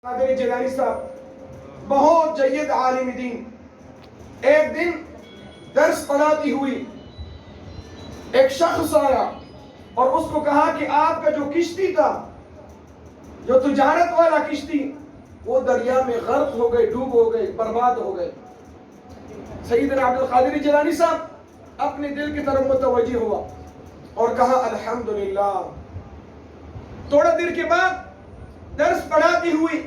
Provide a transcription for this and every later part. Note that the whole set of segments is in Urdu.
قادری جیلانی صاحب بہت جید عالم دین، ایک دن درس پڑھاتی ہوئی ایک شخص آیا اور اس کو کہا کہ آپ کا جو کشتی تھا، جو تجارت والا کشتی، وہ دریا میں غرق ہو گئے، ڈوب ہو گئے، برباد ہو گئے۔ سیدنا عبد القادر جیلانی صاحب اپنے دل کی طرف متوجہ ہوا اور کہا الحمدللہ۔ تھوڑا دیر کے بعد درس پڑھاتی ہوئی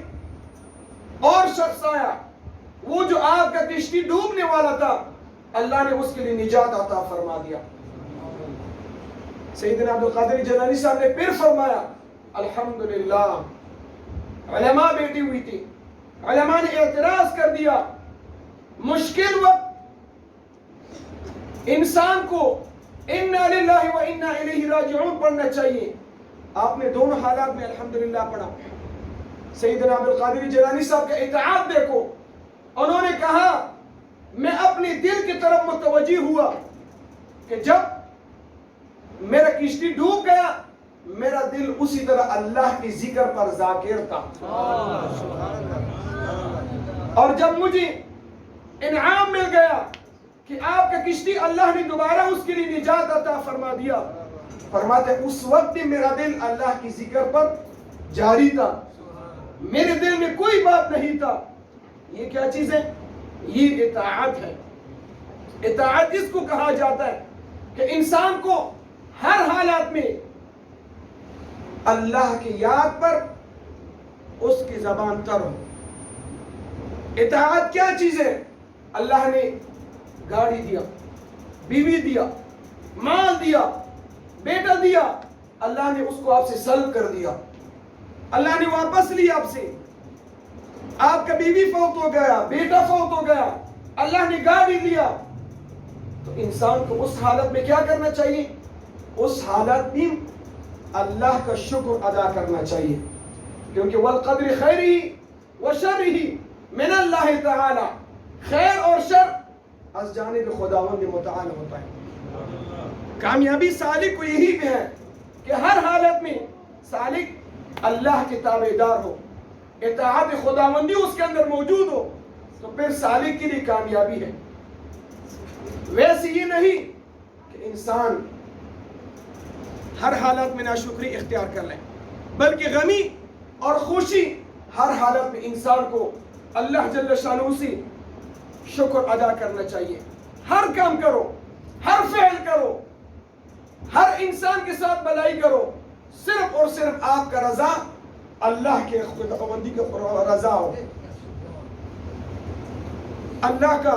اور شخص آیا، وہ جو آپ کا کشتی ڈوبنے والا تھا، اللہ نے اس کے لیے نجات عطا فرما دیا۔ سیدنا عبد القادر جیلانی صاحب نے پھر فرمایا الحمدللہ۔ علماء بیٹھی ہوئی تھی، علماء نے اعتراض کر دیا، مشکل وقت انسان کو انا للہ و انا الیہ راجعون پڑھنا چاہیے۔ آپ نے دونوں حالات میں الحمدللہ پڑھا۔ سیدنا عبد القادر جیلانی صاحب کا اطاعت دیکھو، انہوں نے کہا میں اپنے دل کی طرف متوجہ ہوا کہ جب میرا کشتی ڈوب گیا، میرا دل اسی طرح اللہ کی ذکر پر ذاکر تھا، اور جب مجھے انعام مل گیا کہ آپ کا کشتی اللہ نے دوبارہ اس کے لیے نجات عطا فرما دیا، فرماتے اس وقت بھی میرا دل اللہ کی ذکر پر جاری تھا، میرے دل میں کوئی بات نہیں تھا۔ یہ کیا چیز ہے؟ یہ اطاعت ہے۔ اطاعت جس کو کہا جاتا ہے کہ انسان کو ہر حالات میں اللہ کی یاد پر اس کی زبان تر ہو۔ اطاعت کیا چیز ہے؟ اللہ نے گاڑی دیا، بیوی دیا، مال دیا، بیٹا دیا، اللہ نے اس کو آپ سے سلب کر دیا، اللہ نے واپس لیا آپ سے۔ آپ کا بیوی فوت ہو گیا، بیٹا فوت ہو گیا، اللہ نے گاڑی دیا، تو انسان کو اس حالت میں کیا کرنا چاہیے؟ اس حالت میں اللہ کا شکر ادا کرنا چاہیے، کیونکہ والقدر خیرہ وشرہ من اللہ تعالی، خیر اور شر از جانب خداوند متعال ہوتا ہے۔ کامیابی سالک کو یہی بھی ہے کہ ہر حالت میں سالک اللہ کے تابعدار ہو، اطاعت خداوندی اس کے اندر موجود ہو، تو پھر سالک کے لیے کامیابی ہے۔ ویسے یہ نہیں کہ انسان ہر حالت میں ناشکری اختیار کر لے، بلکہ غمی اور خوشی ہر حالت میں انسان کو اللہ جل شانہ سے شکر ادا کرنا چاہیے۔ ہر کام کرو، ہر فعل کرو، ہر انسان کے ساتھ بھلائی کرو، صرف اور صرف آپ کا رضا اللہ کے خداوندی کا رضا ہو، اللہ کا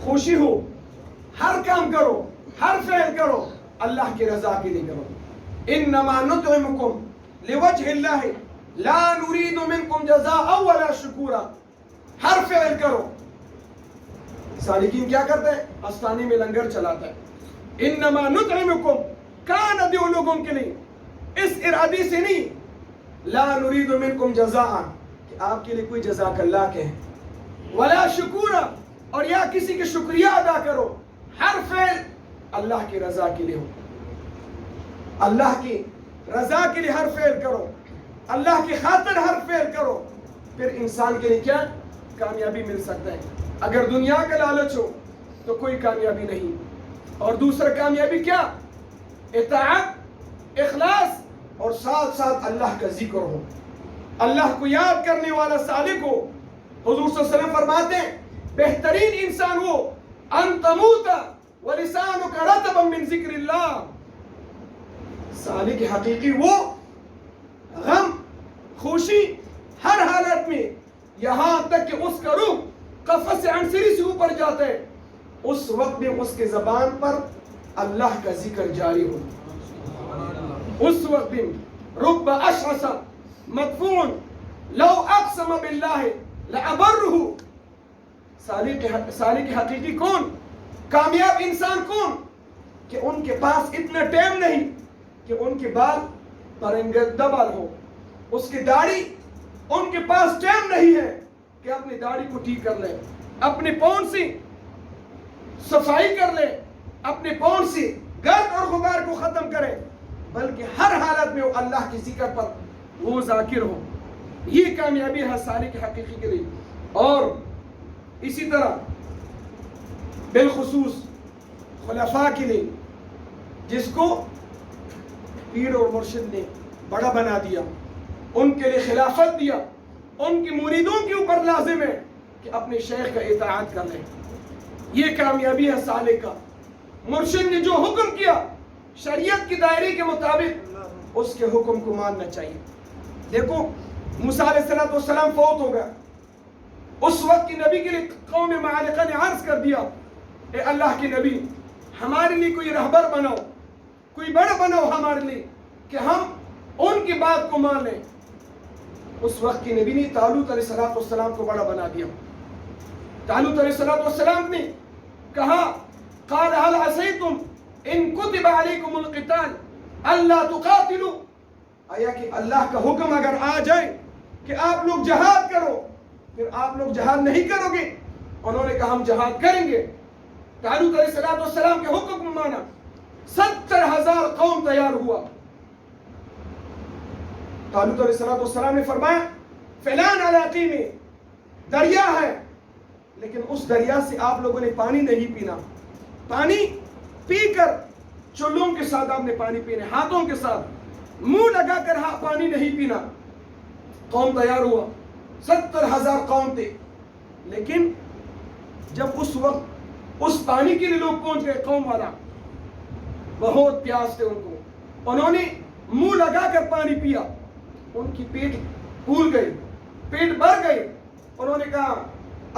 خوشی ہو۔ ہر کام کرو، ہر فعل کرو، اللہ کی رضا کے لیے کرو۔ انما نطعمکم لوجہ اللہ لا نرید منکم جزاء ولا شکورا۔ ہر فعل کرو۔ سالکین کیا کرتے ہیں؟ آستانے میں لنگر چلاتا ہے۔ انما نطعمکم، کان دیو لوگوں کے لیے، اس ارادے سے نہیں لا نرید منکم جزاء کہ آپ کے لیے کوئی جزاک اللہ کہیں، ولا شکورا، اور یا کسی کے شکریہ ادا کرو۔ ہر فعل اللہ کی رضا کے لیے ہو، اللہ کی رضا کے لیے ہر فعل کرو، اللہ کی خاطر ہر فعل کرو، پھر انسان کے لیے کیا کامیابی مل سکتا ہے۔ اگر دنیا کا لالچ ہو تو کوئی کامیابی نہیں، اور دوسرا کامیابی کیا؟ اطاعت، اخلاص، اور ساتھ ساتھ اللہ کا ذکر ہو، اللہ کو یاد کرنے والا سالک ہو۔ حضور صلی اللہ علیہ وسلم فرماتے ہیں بہترین انسان وہ ان تموت ولسانک رطبا من ذکر اللہ۔ سالک حقیقی وہ غم، خوشی ہر حالت میں، یہاں تک کہ اس کا روح قفس عنصری سے اوپر جاتا ہے، اس وقت میں اس کے زبان پر اللہ کا ذکر جاری ہو۔ اس وقت میں رب اشعث مدفوع لو اقسم باللہ لابرہ۔ سالک حقیقی کون؟ کامیاب انسان کون؟ کہ ان کے پاس اتنا ٹائم نہیں کہ ان کے بال پرنگدہ بال ہو، اس کی داڑھی، ان کے پاس ٹائم نہیں ہے کہ اپنی داڑھی کو ٹھیک کر لے، اپنے پاؤں سے صفائی کر لے، اپنے پاؤں سے گرد اور غبار کو ختم کرے، بلکہ ہر حالت میں وہ اللہ کی ذکر پر وہ ذاکر ہو. یہ کامیابی ہے سالک حقیقی کے لیے. اور اسی طرح بالخصوص خلفاء کے لیے، جس کو پیر اور مرشد نے بڑا بنا دیا، ان کے لیے خلافت دیا، ان کے مریدوں کے اوپر لازم ہے کہ اپنے شیخ کا اطاعت کر لیں. یہ کامیابی ہے سالک کا. مرشد نے جو حکم کیا شریعت کی دائرے کے مطابق اس کے حکم کو ماننا چاہیے. دیکھو موسیٰ علیہ السلام فوت ہو گیا. اس وقت کی نبی کے لیے قوم معالقہ نے عرض کر دیا، اے اللہ کے نبی ہمارے لیے کوئی رہبر بناؤ، کوئی بڑا بناؤ ہمارے لیے کہ ہم ان کی بات کو مان لیں. اس وقت کی نبی نے طالوت علیہ السلام کو بڑا بنا دیا. طالوت علیہ السلام نے کہا، قال هل عصيتم ان كتب عليكم القتال الا تقاتلوا، آیا کہ اللہ کا حکم اگر آ جائے کہ آپ لوگ جہاد کرو، پھر آپ لوگ جہاد نہیں کرو گے؟ انہوں نے کہا ہم جہاد کریں گے. طالوت علیہ السلام کے حکم کو مانا. 70,000 قوم تیار ہوا. طالوت علیہ السلام نے فرمایا فلان علاقے میں دریا ہے، لیکن اس دریا سے آپ لوگوں نے پانی نہیں پینا. پانی پی کر چولوں کے ساتھ آپ نے پانی پینے، ہاتھوں کے ساتھ منہ لگا کر پانی نہیں پینا. قوم تیار ہوا. 70,000 قوم تھے. لیکن جب اس وقت اس پانی کے لیے لوگ پہنچ گئے، قوم والا بہت پیاس تھے ان کو، انہوں نے منہ لگا کر پانی پیا. ان کی پیٹ پھول گئی، پیٹ بھر گئی. انہوں نے کہا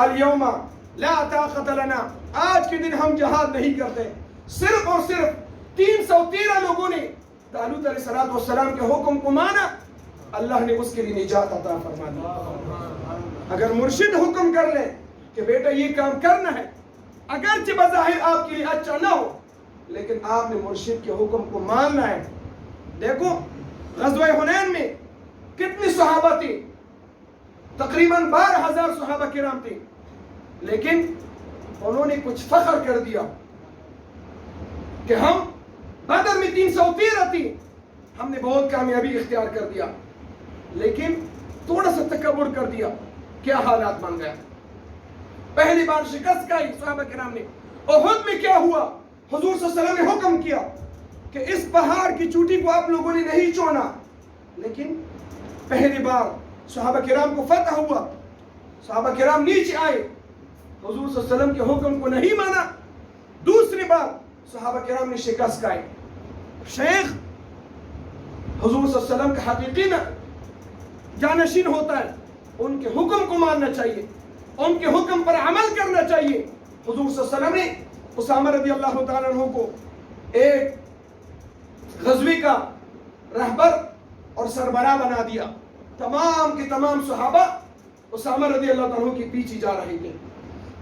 الیوم لا طاقت لنا، آج کے دن ہم جہاد نہیں کرتے. صرف اور صرف 313 لوگوں نے طالوت علیہ السلام کے حکم کو مانا. اللہ نے اس کے لیے نجات عطا فرما دی. اگر مرشد حکم کر لے کہ بیٹا یہ کام کرنا ہے، اگرچہ بظاہر آپ کے لیے اچھا نہ ہو، لیکن آپ نے مرشد کے حکم کو ماننا ہے. دیکھو غزوہ حنین میں کتنی صحابہ تھی؟ تقریباً 12,000 صحابہ کرام تھے. لیکن انہوں نے کچھ فخر کر دیا کہ ہم بدر میں 313 تھی، ہم نے بہت کامیابی اختیار کر دیا. لیکن تھوڑا سا تکبر کر دیا. کیا حالات بن گیا؟ پہلی بار شکست کھائی صحابہ کرام نے. احد میں کیا ہوا؟ حضور صلی اللہ علیہ وسلم نے حکم کیا کہ اس پہاڑ کی چوٹی کو آپ لوگوں نے نہیں چھوڑنا. لیکن پہلی بار صحابہ کرام کو فتح ہوا، صحابہ کرام نیچے آئے، حضور صلی اللہ علیہ وسلم کے حکم کو نہیں مانا. دوسری بار صحابہ کرام نے شکست کھائی. شیخ حضور صلی اللہ علیہ وسلم کا حقیقی جانشین ہوتا ہے، ان کے حکم کو ماننا چاہیے، ان کے حکم پر عمل کرنا چاہیے. حضور صلی اللہ علیہ وسلم نے اسامہ رضی اللہ تعالیٰ عنہ کو ایک غزوے کا رہبر اور سربراہ بنا دیا. تمام کے تمام صحابہ اسامہ رضی اللہ عنہ کے پیچھے جا رہے تھے.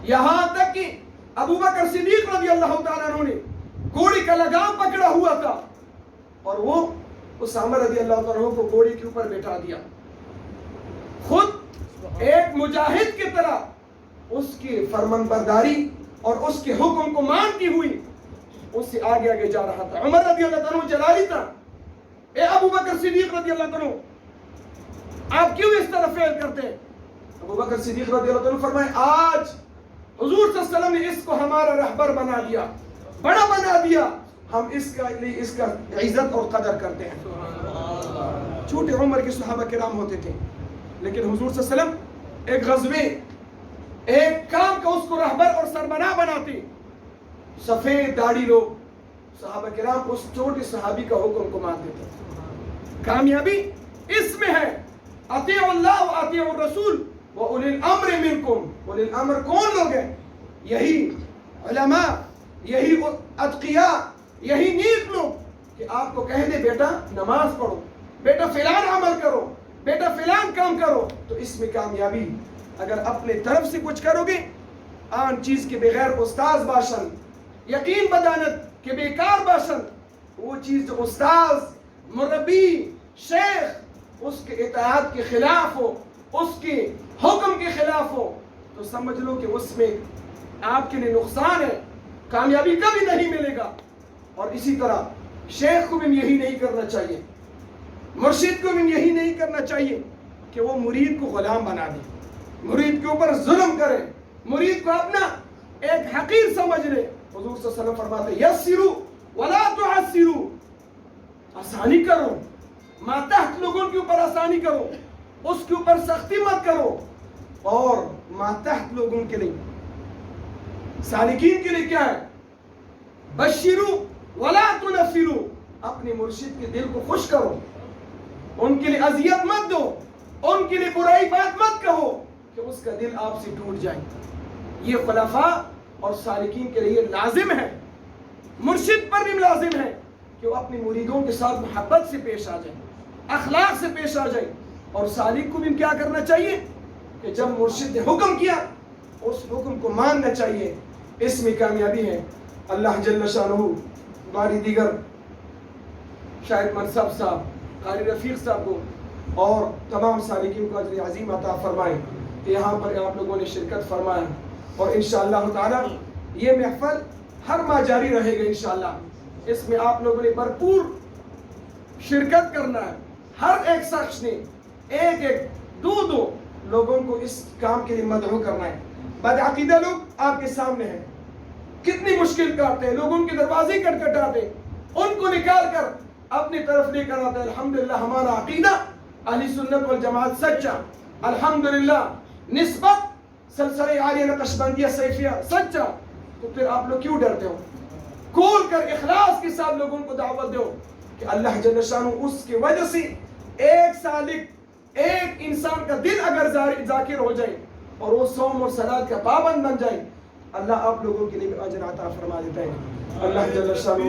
یہاں تک کہ ابو بکر صدیق رضی اللہ تعالیٰ عنہ نے گھوڑے کا لگام پکڑا ہوا تھا اور وہ اسامہ رضی اللہ عنہ کو گھوڑے کے اوپر بیٹھا دیا. خود ایک مجاہد کی طرح اس کی فرمان برداری اور اس کے حکم کو مانتی ہوئی اس سے آگے آگے جا رہا تھا. عمر رضی اللہ عنہ جلالی تھا. اے ابو بکر صدیق رضی اللہ عنہ، آپ کیوں اس طرح فعل کرتے ہیں؟ ابو بکر صدیق رضی اللہ عنہ فرمائے آج حضور صلی اللہ علیہ وسلم نے اس کو ہمارا رہبر بنا دیا، بڑا بنا دیا، ہم اس کا عزت اور قدر کرتے ہیں. چھوٹے عمر کے صحابہ کرام ہوتے تھے، لیکن حضور صلی اللہ علیہ وسلم ایک غزوے ایک کام کا اس کو رہبر اور سربراہ بناتے. سفید داڑھی لوگ صحابہ کرام اس چھوٹے صحابی کا حکم کو مانتے تھے. کامیابی اس میں ہے اطیعوا اللہ و اطیعوا الرسول و اولی الامر منکم. اولی الامر کون لوگ ہیں؟ یہی علماء، یہی اتقیاء، یہی نیک لوگ کہ آپ کو کہہ دے بیٹا نماز پڑھو، بیٹا فلان عمل کرو، بیٹا فلان کام کرو، تو اس میں کامیابی. اگر اپنے طرف سے کچھ کرو گے، آن چیز کے بغیر استاذ باشن، یقین بدانت کے بیکار باشن، وہ چیز جو استاذ، مربی، شیخ اس کے اطاعت کے خلاف ہو، اس کے حکم کے خلاف ہو، تو سمجھ لو کہ اس میں آپ کے لیے نقصان ہے. کامیابی کبھی نہیں ملے گا۔ اور اسی طرح شیخ کو بھی یہی نہیں کرنا چاہیے، مرشد کو بھی یہی نہیں کرنا چاہیے کہ وہ مرید کو غلام بنا دے، مرید کے اوپر ظلم کرے، مرید کو اپنا ایک حقیر سمجھ لے۔ حضور صلی اللہ علیہ وسلم فرماتے ہیں یسروا ولا تعسروا، آسانی کرو، ماتحت لوگوں کے اوپر آسانی کرو، اس کے اوپر سختی مت کرو۔ اور ماتحت لوگوں کے لیے، سالکین کے لیے کیا ہے؟ بشروا ولا تنفروا، اپنے مرشد کے دل کو خوش کرو، ان کے لیے اذیت مت دو، ان کے لیے برائی بات مت کہو کہ اس کا دل آپ سے ٹوٹ جائے۔ یہ خلفاء اور سالکین کے لیے لازم ہے، مرشد پر بھی لازم ہے کہ وہ اپنے مریدوں کے ساتھ محبت سے پیش آ جائیں، اخلاق سے پیش آ جائیں۔ اور سالک کو بھی کیا کرنا چاہیے کہ جب مرشد نے حکم کیا اس حکم کو ماننا چاہیے۔ اس میں کامیابی ہے۔ اللہ جل شانہ ہماری دیگر شاہد منصب صاحب، قاری رفیق صاحب کو اور تمام سالکین کو اجر عظیم عطا فرمائیں کہ یہاں پر آپ لوگوں نے شرکت فرمائے، اور انشاءاللہ تعالی یہ محفل ہر ماہ جاری رہے گا انشاءاللہ۔ اس میں آپ لوگوں نے بھرپور شرکت کرنا ہے، ہر ایک شخص نے ایک دو لوگوں کو اس کام کے لیے مدعو کرنا ہے۔ بدعقیدہ لوگ آپ کے سامنے ہیں، کتنی مشکل کرتے ہیں، لوگوں کے دروازے کٹکھٹاتے، ان کو نکال کر اپنی طرف لے کر آتے ہیں۔ الحمدللہ ہمارا عقیدہ اہل سنت والجماعت سچا، الحمدللہ نسبت سلسلہ عالیہ نقشبندیہ سیفیہ سچا، تو پھر آپ لوگ کیوں ڈرتے ہو؟ کھول کر اخلاص کے ساتھ لوگوں کو دعوت دو کہ اللہ جل شانہ اس کی وجہ سے ایک سالک، ایک انسان کا دل اگر ذاکر ہو جائے اور وہ صوم اور صلاۃ کا پابند بن جائے، اللہ آپ لوگوں کے لیے اجر عطا فرما دیتا ہے۔ اللہ جل شانہ